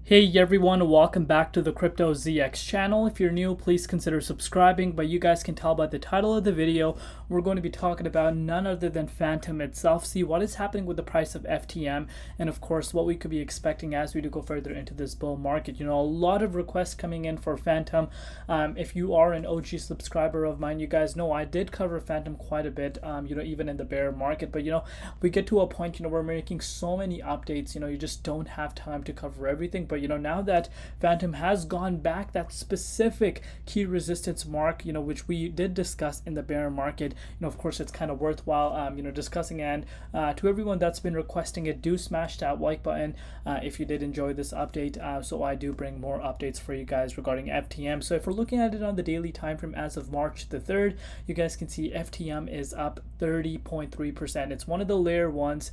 Hey everyone, welcome back to the Crypto ZX channel. If you're new, please consider subscribing, but you guys can tell by the title of the video, we're going to be talking about none other than Fantom itself, see what is happening with the price of FTM, and of course what we could be expecting as we do go further into this bull market. A lot of requests coming in for Fantom. If you are an OG subscriber of mine, you guys know I did cover Fantom quite a bit, even in the bear market, but we get to a point, we're making so many updates, you just don't have time to cover everything. But now that Fantom has gone back that specific key resistance mark, which we did discuss in the bear market, of course it's kind of worthwhile discussing. And to everyone that's been requesting it, do smash that like button if you did enjoy this update, so I do bring more updates for you guys regarding FTM. So if we're looking at it on the daily time frame as of March the 3rd, you guys can see FTM is up 30.3%. It's one of the layer ones,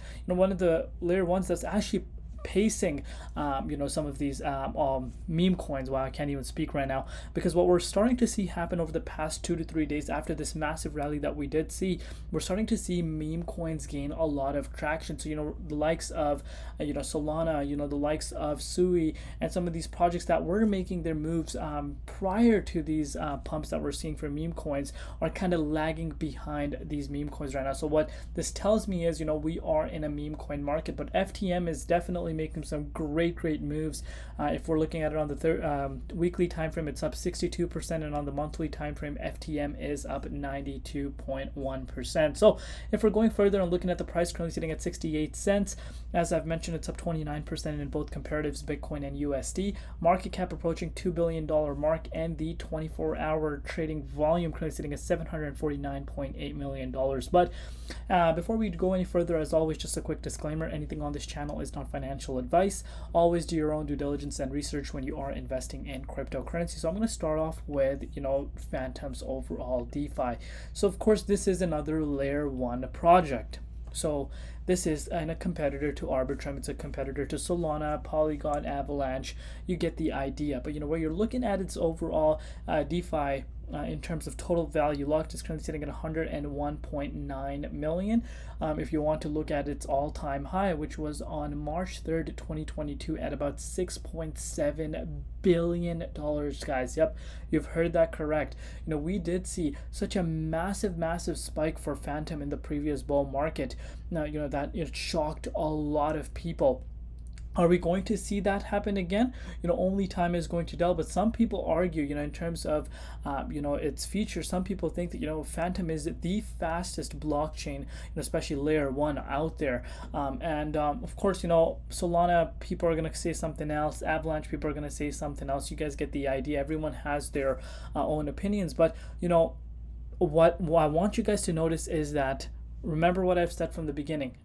that's actually pacing some of these meme coins. Wow, I can't even speak right now, because what we're starting to see happen over the past 2 to 3 days after this massive rally that we did see, we're starting to see meme coins gain a lot of traction. So the likes of Solana, the likes of Sui, and some of these projects that were making their moves prior to these pumps that we're seeing for meme coins are kind of lagging behind these meme coins right now. So what this tells me is we are in a meme coin market, but FTM is definitely making some great moves. If we're looking at it on the weekly time frame, it's up 62%, and on the monthly time frame, FTM is up 92.1%. So if we're going further and looking at the price, currently sitting at 68 cents, as I've mentioned, it's up 29% in both comparatives, Bitcoin and USD. Market cap approaching $2 billion mark, and the 24-hour trading volume currently sitting at $749.8 million. But before we go any further, as always, just a quick disclaimer: anything on this channel is not financial advice. Always do your own due diligence and research when you are investing in cryptocurrency. So I'm going to start off with Fantom's overall DeFi. So of course this is another layer 1 project. So this is a competitor to Arbitrum. It's a competitor to Solana, Polygon, Avalanche. You get the idea. But where you're looking at its overall DeFi in terms of total value locked is currently sitting at 101.9 million. If you want to look at its all-time high, which was on March 3rd, 2022, at about $6.7 billion, guys. Yep, you've heard that correct. We did see such a massive spike for Fantom in the previous bull market. Now, that it shocked a lot of people. Are we going to see that happen again? Only time is going to tell. But some people argue, in terms of, its features, some people think that, Fantom is the fastest blockchain, especially layer 1 out there. Of course, Solana people are going to say something else. Avalanche people are going to say something else. You guys get the idea. Everyone has their own opinions. But, what I want you guys to notice is that, remember what I've said from the beginning.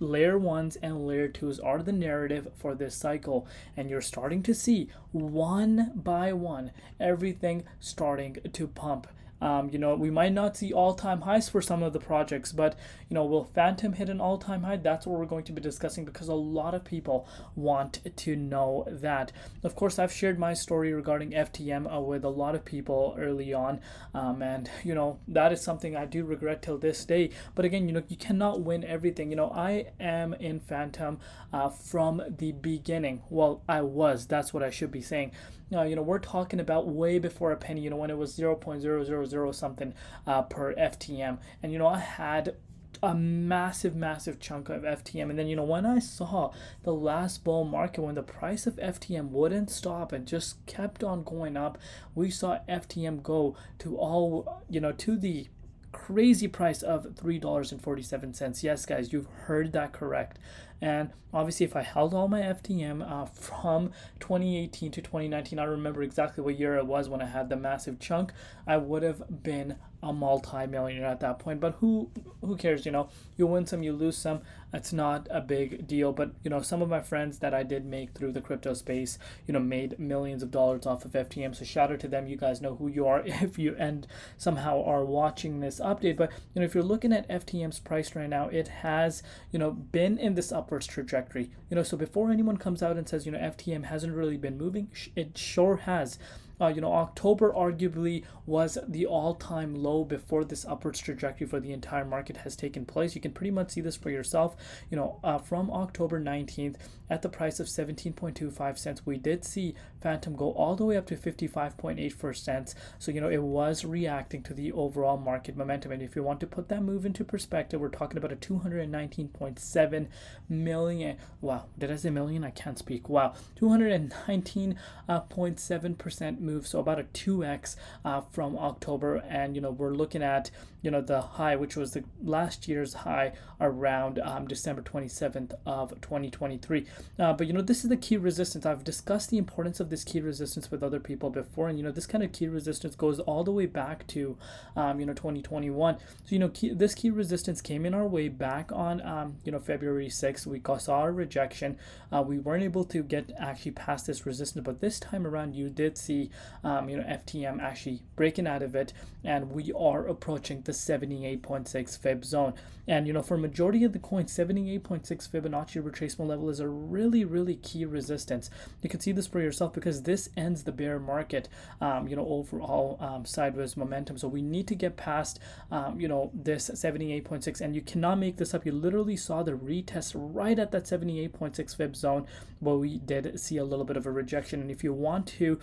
Layer 1s and layer 2s are the narrative for this cycle, and you're starting to see one by one everything starting to pump. We might not see all-time highs for some of the projects, but will Fantom hit an all-time high? That's what we're going to be discussing, because a lot of people want to know that. Of course, I've shared my story regarding FTM with a lot of people early on, and that is something I do regret till this day. But again, you cannot win everything. I am in Fantom from the beginning. Well, I was. That's what I should be saying. We're talking about way before a penny, when it was 0.000 something per FTM. And, I had a massive chunk of FTM. And then, when I saw the last bull market, when the price of FTM wouldn't stop and just kept on going up, we saw FTM go to to the crazy price of $3.47. Yes, guys, you've heard that correct. And obviously, if I held all my FTM from 2018 to 2019, I remember exactly what year it was when I had the massive chunk, I would have been a multi-millionaire at that point. But who cares? You win some, you lose some. It's not a big deal. But some of my friends that I did make through the crypto space, made millions of dollars off of FTM. So shout out to them. You guys know who you are if you somehow are watching this update. But if you're looking at FTM's price right now, it has been in this upwards trajectory. So before anyone comes out and says FTM hasn't really been moving, it sure has. October arguably was the all-time low before this upwards trajectory for the entire market has taken place. You can pretty much see this for yourself. From October 19th at the price of 17.25 cents, we did see Fantom go all the way up to 55.84 cents. So it was reacting to the overall market momentum. And if you want to put that move into perspective, we're talking about a 219.7 million. Wow, did I say million? I can't speak. Wow, 219.7% move. So about a 2x from October. And we're looking at the high, which was the last year's high around December 27th of 2023. But this is the key resistance. I've discussed the importance of this key resistance with other people before, and this kind of key resistance goes all the way back to 2021. So this key resistance came in our way back on February 6th. We saw a rejection. We weren't able to get actually past this resistance, but this time around you did see FTM actually breaking out of it, and we are approaching the 78.6 fib zone. And for majority of the coins, 78.6 Fibonacci retracement level is a really key resistance. You can see this for yourself because this ends the bear market overall sideways momentum. So we need to get past this 78.6, and you cannot make this up. You literally saw the retest right at that 78.6 fib zone, but we did see a little bit of a rejection. And if you want to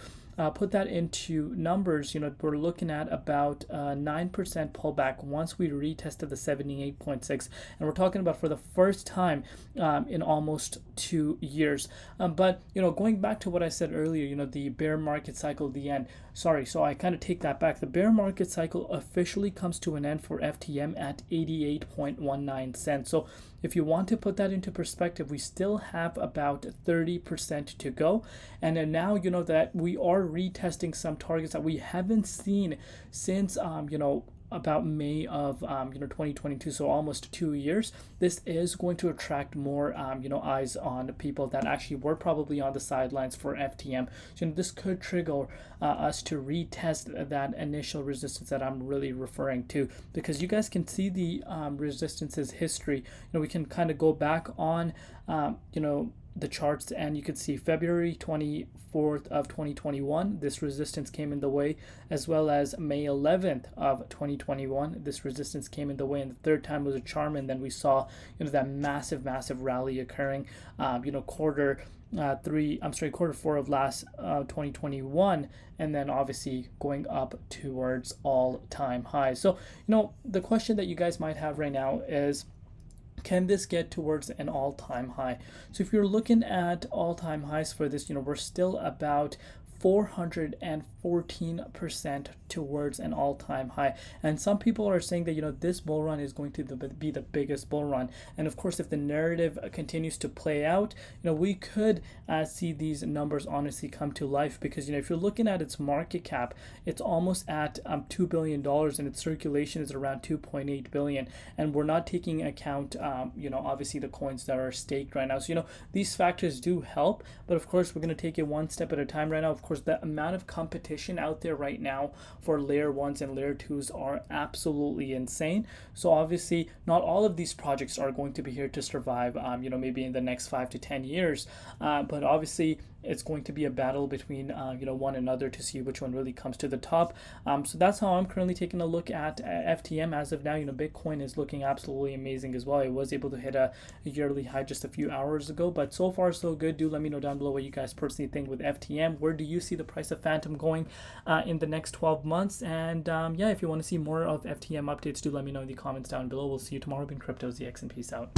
put that into numbers, we're looking at about 9% pullback once we retested the 78.6, and we're talking about for the first time in almost 2 years. But going back to what I said earlier, the bear market cycle, the end. Sorry, so I kind of take that back. The bear market cycle officially comes to an end for FTM at 88.19 cents. So if you want to put that into perspective, we still have about 30% to go. And then now that we are retesting some targets that we haven't seen since about May of 2022, so almost 2 years. This is going to attract more eyes on people that actually were probably on the sidelines for FTM. So this could trigger us to retest that initial resistance that I'm really referring to, because you guys can see the resistances history. We can kind of go back on the charts, and you could see February 24th of 2021, this resistance came in the way, as well as May 11th of 2021, this resistance came in the way, and the third time was a charm. And then we saw that massive rally occurring quarter four of last 2021, and then obviously going up towards all-time highs. So the question that you guys might have right now is, can this get towards an all-time high? So if you're looking at all-time highs for this, we're still about 414% towards an all-time high. And some people are saying that this bull run is going to be the biggest bull run. And of course, if the narrative continues to play out, we could see these numbers honestly come to life, because if you're looking at its market cap, it's almost at $2 billion, and its circulation is around 2.8 billion. And we're not taking account obviously the coins that are staked right now. So these factors do help, but of course we're going to take it one step at a time right now. Of course, the amount of competition out there right now for layer ones and layer twos are absolutely insane. So obviously not all of these projects are going to be here to survive maybe in the next 5 to 10 years, but obviously it's going to be a battle between one another to see which one really comes to the top. So that's how I'm currently taking a look at FTM as of now. Bitcoin is looking absolutely amazing as well. It was able to hit a yearly high just a few hours ago, but so far so good. Do let me know down below what you guys personally think with FTM. Where do you see the price of Fantom going in the next 12 months? And if you want to see more of FTM updates, do let me know in the comments down below. We'll see you tomorrow. Been Crypto ZX, and peace out.